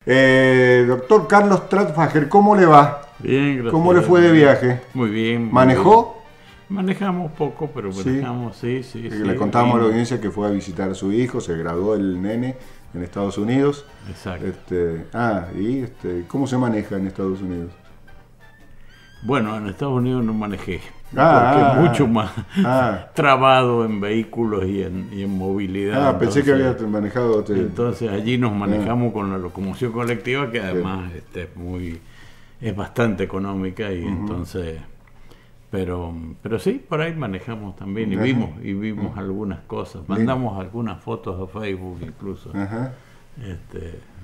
Doctor Carlos Trautfager, ¿cómo le va? Bien, gracias. ¿Cómo le fue de viaje? Muy bien. ¿Manejó? Bien. Manejamos poco, pero manejamos, sí. Le contábamos a la audiencia que fue a visitar a su hijo, se graduó el nene en Estados Unidos. Exacto. ¿Cómo se maneja en Estados Unidos? Bueno, en Estados Unidos no manejé, porque es mucho más trabado en vehículos y en movilidad. Pensé que había manejado. Entonces allí nos manejamos con la locomoción colectiva, que además es bastante económica y entonces... Pero sí, por ahí manejamos también y vimos algunas cosas. Mandamos algunas fotos a Facebook incluso,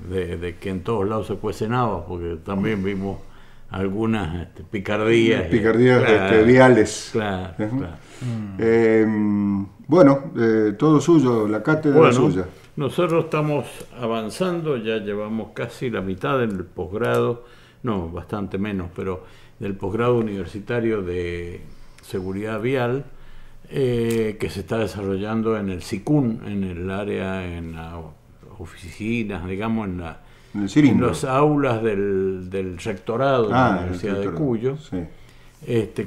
de que en todos lados se cuecen habas, porque también vimos algunas picardías. Viales. Claro. Todo suyo, la cátedra es suya. Nosotros estamos avanzando, ya llevamos casi la mitad del posgrado, no, bastante menos, pero del posgrado universitario de seguridad vial, que se está desarrollando en el SICUN, en el área, en las oficinas, digamos, en las aulas del rectorado de la Universidad de Cuyo,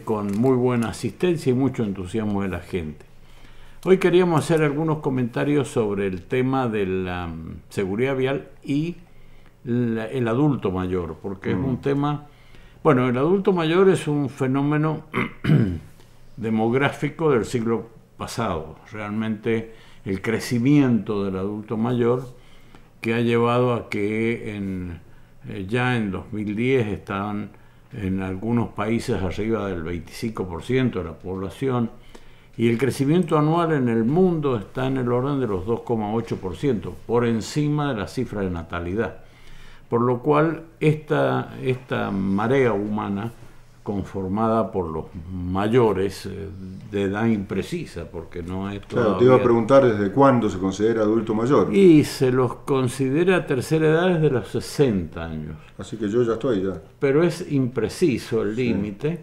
con muy buena asistencia y mucho entusiasmo de la gente. Hoy queríamos hacer algunos comentarios sobre el tema de la seguridad vial y el adulto mayor, porque es un tema... Bueno, el adulto mayor es un fenómeno demográfico del siglo pasado. Realmente el crecimiento del adulto mayor que ha llevado a que ya en 2010 estaban en algunos países arriba del 25% de la población, y el crecimiento anual en el mundo está en el orden de los 2,8%, por encima de la cifra de natalidad. Por lo cual esta marea humana, conformada por los mayores de edad imprecisa, porque no es todavía... Claro, te iba a preguntar desde cuándo se considera adulto mayor. Y se los considera tercera edad desde los 60 años. Así que yo ya estoy ya. Pero es impreciso el límite.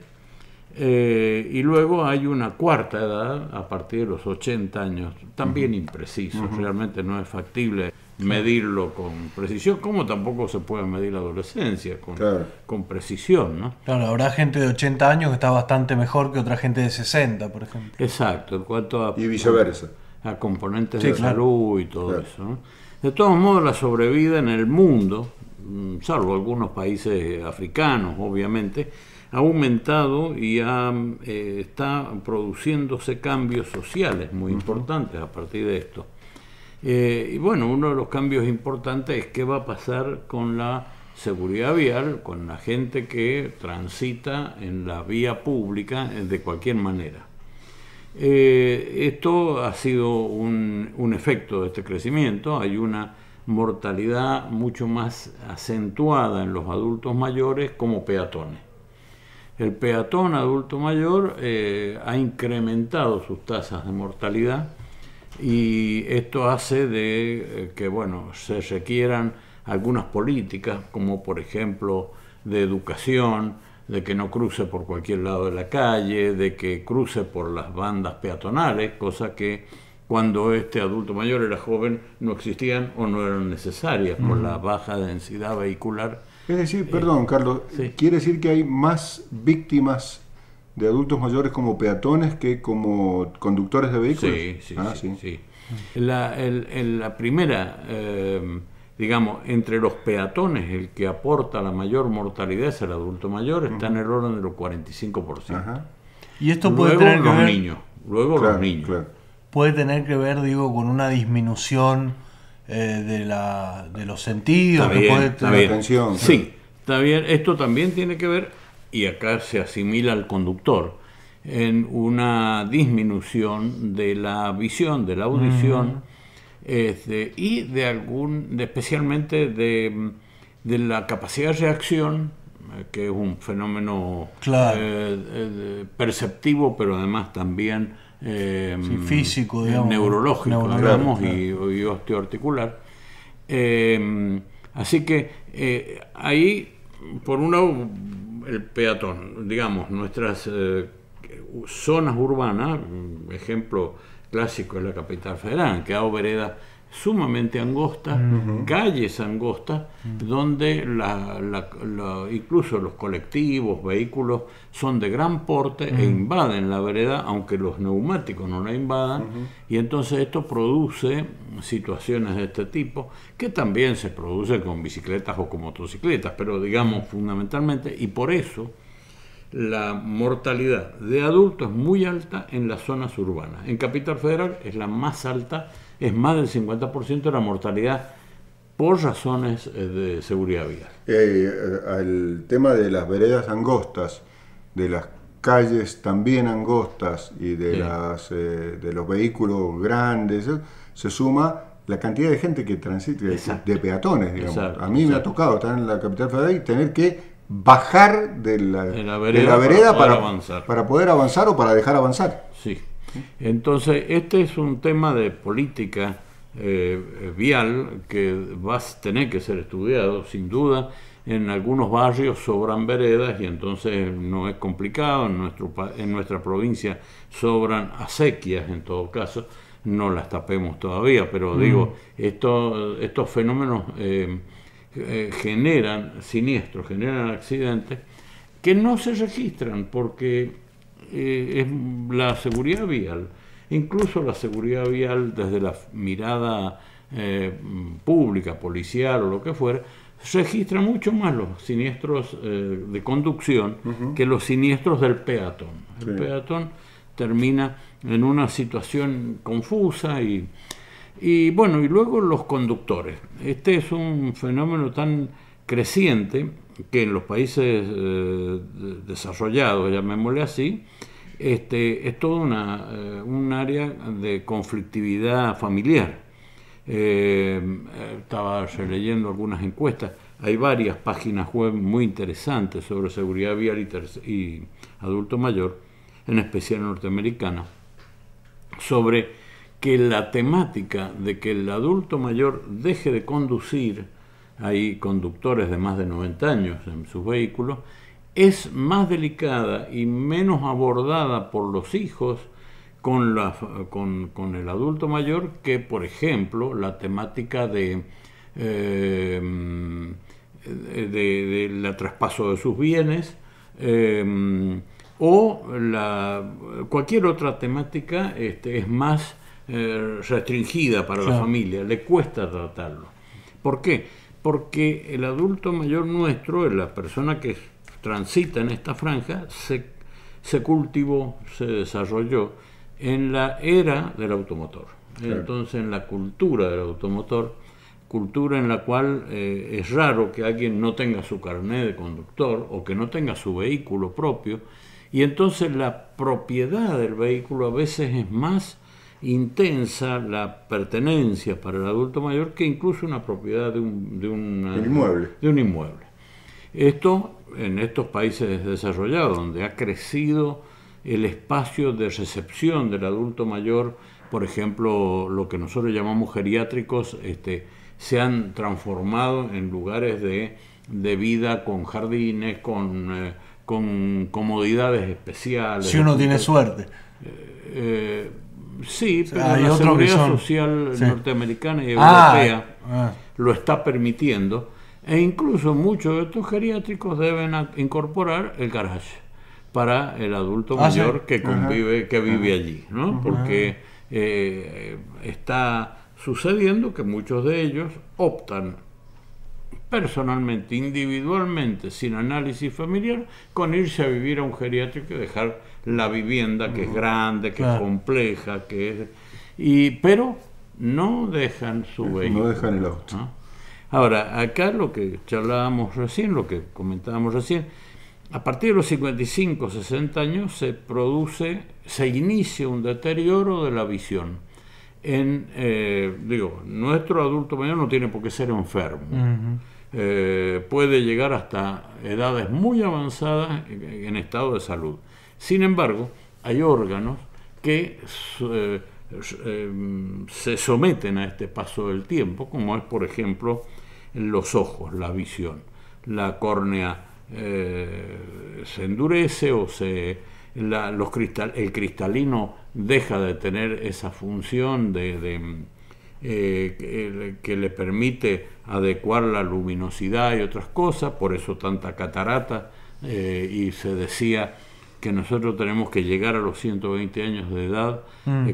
Y luego hay una cuarta edad a partir de los 80 años, también impreciso. Realmente no es factible medirlo con precisión, como tampoco se puede medir la adolescencia con precisión, ¿no? Claro, habrá gente de 80 años que está bastante mejor que otra gente de 60, por ejemplo. Exacto, en cuanto a... Y viceversa. A componentes de salud y todo eso, ¿no? De todos modos, la sobrevida en el mundo, salvo algunos países africanos, obviamente, ha aumentado y está produciéndose cambios sociales muy importantes a partir de esto. Y bueno, uno de los cambios importantes es qué va a pasar con la seguridad vial, con la gente que transita en la vía pública de cualquier manera. Esto ha sido un efecto de este crecimiento. Hay una mortalidad mucho más acentuada en los adultos mayores como peatones. El peatón adulto mayor ha incrementado sus tasas de mortalidad, y esto hace que se requieran algunas políticas, como por ejemplo de educación, de que no cruce por cualquier lado de la calle, de que cruce por las bandas peatonales, cosa que cuando este adulto mayor era joven no existían o no eran necesarias por la baja densidad vehicular. Es decir, perdón, Carlos, ¿quiere decir que hay más víctimas de adultos mayores como peatones que como conductores de vehículos? Sí. La primera, digamos, entre los peatones, el que aporta la mayor mortalidad es el adulto mayor, está en el orden de los 45%. Y esto puede tener que ver... los niños. Claro. Puede tener que ver, con una disminución de los sentidos, la atención. Sí, está bien. Esto también tiene que ver, y acá se asimila al conductor, en una disminución de la visión, de la audición, y especialmente de la capacidad de reacción, que es un fenómeno perceptivo, pero además también físico, digamos, neurológico, digamos, y osteoarticular. Así que ahí, por un lado, el peatón, digamos, nuestras zonas urbanas, ejemplo clásico es la capital federal, han quedado veredas sumamente angostas, calles angostas, donde incluso los colectivos, vehículos son de gran porte e invaden la vereda, aunque los neumáticos no la invadan, y entonces esto produce situaciones de este tipo, que también se produce con bicicletas o con motocicletas, pero digamos fundamentalmente, y por eso la mortalidad de adultos es muy alta en las zonas urbanas. En Capital Federal es la más alta, es más del 50% de la mortalidad por razones de seguridad vial. El tema de las veredas angostas, de las calles también angostas y de, de los vehículos grandes, se suma la cantidad de gente que transita, de peatones, digamos. A mí me ha tocado estar en la Capital Federal y tener que bajar de la vereda para poder avanzar o para dejar avanzar. Sí. Entonces, este es un tema de política vial que va a tener que ser estudiado, sin duda. En algunos barrios sobran veredas y entonces no es complicado. En nuestra provincia sobran acequias, en todo caso. No las tapemos todavía, pero digo, estos fenómenos generan siniestros, generan accidentes que no se registran porque es la seguridad vial, incluso la seguridad vial desde la mirada pública, policial o lo que fuera, registra mucho más los siniestros de conducción que los siniestros del peatón. El peatón termina en una situación confusa y bueno, y luego los conductores. Este es un fenómeno tan creciente que en los países desarrollados, llamémosle así, es todo un área de conflictividad familiar. Estaba releyendo algunas encuestas. Hay varias páginas web muy interesantes sobre seguridad vial y adulto mayor, en especial norteamericana, sobre que la temática de que el adulto mayor deje de conducir, hay conductores de más de 90 años en sus vehículos, es más delicada y menos abordada por los hijos con el adulto mayor que, por ejemplo, la temática de la traspaso de sus bienes o cualquier otra temática es más restringida para la familia, le cuesta tratarlo. ¿Por qué? Porque el adulto mayor nuestro, la persona que transita en esta franja, se cultivó, se desarrolló en la era del automotor. Entonces, en la cultura del automotor, cultura en la cual es raro que alguien no tenga su carnet de conductor o que no tenga su vehículo propio, y entonces la propiedad del vehículo a veces es más intensa, la pertenencia para el adulto mayor, que incluso una propiedad de un inmueble. Esto en estos países desarrollados, donde ha crecido el espacio de recepción del adulto mayor, por ejemplo, lo que nosotros llamamos geriátricos, se han transformado en lugares de vida con jardines, con comodidades especiales. Si uno tiene suerte. Sí, pero la seguridad social norteamericana y europea lo está permitiendo, e incluso muchos de estos geriátricos deben incorporar el garage para el adulto mayor que convive, que vive allí, ¿no? Porque está sucediendo que muchos de ellos optan personalmente, individualmente, sin análisis familiar, con irse a vivir a un geriátrico y dejar la vivienda, que es grande, que es compleja, pero no dejan su vehículo. No dejan el auto. ¿No? Ahora, acá lo que charlábamos recién, lo que comentábamos recién, a partir de los 55, 60 años se inicia un deterioro de la visión. Nuestro adulto mayor no tiene por qué ser enfermo. Puede llegar hasta edades muy avanzadas en estado de salud. Sin embargo, hay órganos que se someten a este paso del tiempo, como es, por ejemplo, los ojos, la visión. La córnea se endurece o el cristalino deja de tener esa función de que le permite adecuar la luminosidad y otras cosas, por eso tanta catarata, y se decía que nosotros tenemos que llegar a los 120 años de edad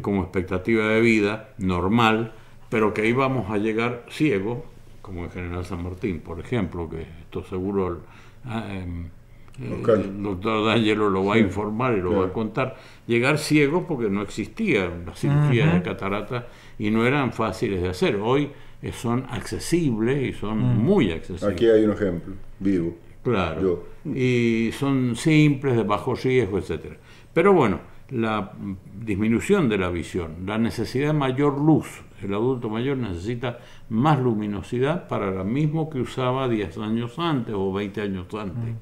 como expectativa de vida normal, pero que íbamos a llegar ciegos, como en General San Martín, por ejemplo, que esto seguro el doctor D'Angelo lo va a informar y lo va a contar, llegar ciegos porque no existía la cirugía de catarata y no eran fáciles de hacer. Hoy son accesibles y son muy accesibles. Aquí hay un ejemplo vivo. Claro, y son simples, de bajo riesgo, etcétera. Pero bueno, la disminución de la visión, la necesidad de mayor luz, el adulto mayor necesita más luminosidad para lo mismo que usaba 10 años antes o 20 años antes.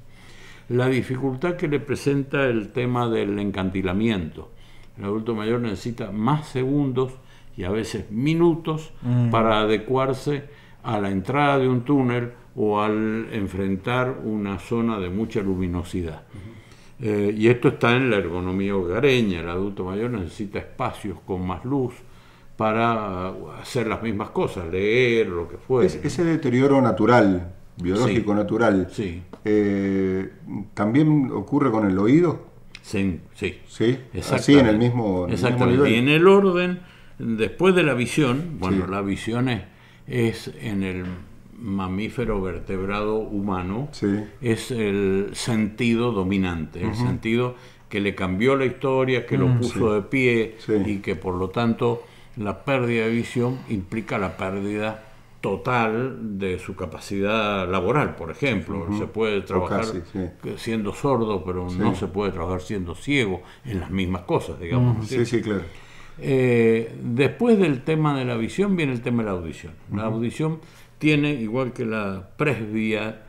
La dificultad que le presenta el tema del encantilamiento. El adulto mayor necesita más segundos y a veces minutos para adecuarse a la entrada de un túnel o al enfrentar una zona de mucha luminosidad. Y esto está en la ergonomía hogareña. El adulto mayor necesita espacios con más luz para hacer las mismas cosas, leer, lo que fuera. Ese deterioro natural, biológico natural, ¿también ocurre con el oído? Sí. Así en el mismo nivel. Y en el orden, después de la visión, bueno, la visión es en el mamífero vertebrado humano, es el sentido dominante, el sentido que le cambió la historia, que lo puso de pie y que por lo tanto la pérdida de visión implica la pérdida total de su capacidad laboral, por ejemplo. Se puede trabajar siendo sordo, pero no se puede trabajar siendo ciego en las mismas cosas, digamos. Sí, claro. Después del tema de la visión viene el tema de la audición. La audición tiene, igual que la presbicia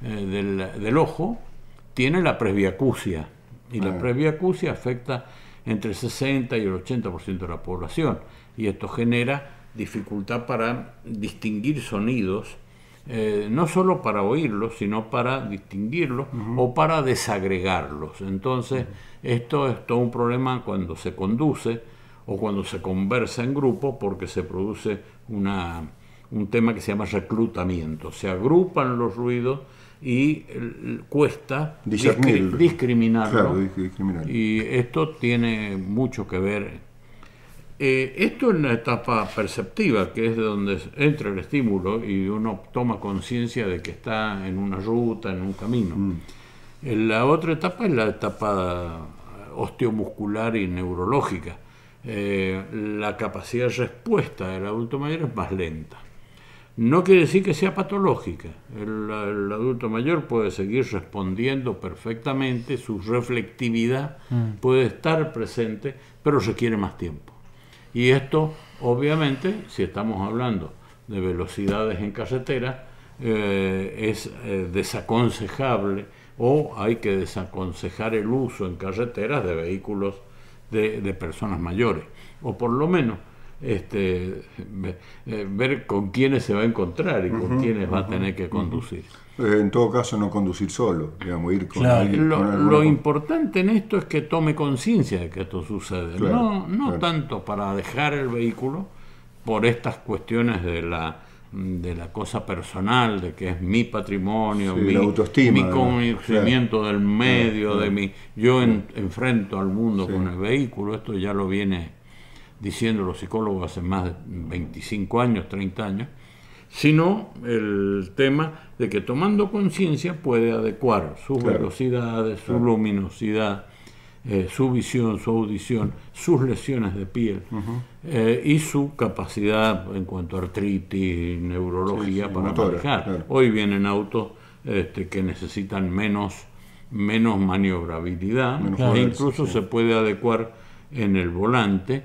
del ojo, tiene la presbiacusia. Y la presbiacusia afecta entre el 60 y el 80% de la población. Y esto genera dificultad para distinguir sonidos, no solo para oírlos, sino para distinguirlos o para desagregarlos. Entonces, esto es todo un problema cuando se conduce o cuando se conversa en grupo, porque se produce un tema que se llama reclutamiento. Se agrupan los ruidos y cuesta discriminarlo. Y esto tiene mucho que ver. Esto en la etapa perceptiva, que es de donde entra el estímulo y uno toma conciencia de que está en una ruta, en un camino. La otra etapa es la etapa osteomuscular y neurológica. La capacidad de respuesta del adulto mayor es más lenta. No quiere decir que sea patológica. El adulto mayor puede seguir respondiendo perfectamente, su reflectividad puede estar presente, pero requiere más tiempo. Y esto, obviamente, si estamos hablando de velocidades en carretera, es desaconsejable, o hay que desaconsejar el uso en carreteras de vehículos de personas mayores, o por lo menos ver con quiénes se va a encontrar y con quiénes va a tener que conducir. En todo caso, no conducir solo, digamos, ir con alguien. Lo importante en esto es que tome conciencia de que esto sucede. No tanto para dejar el vehículo por estas cuestiones de la cosa personal, de que es mi patrimonio, mi autoestima, mi conocimiento del medio, yo enfrento al mundo con el vehículo. Esto ya lo viene diciendo los psicólogos hace más de 25 años, 30 años, sino el tema de que tomando conciencia puede adecuar sus velocidades, su luminosidad, su visión, su audición, sus lesiones de piel y su capacidad en cuanto a artritis, neurología para manejar. Hoy vienen autos que necesitan menos maniobrabilidad, e incluso se puede adecuar en el volante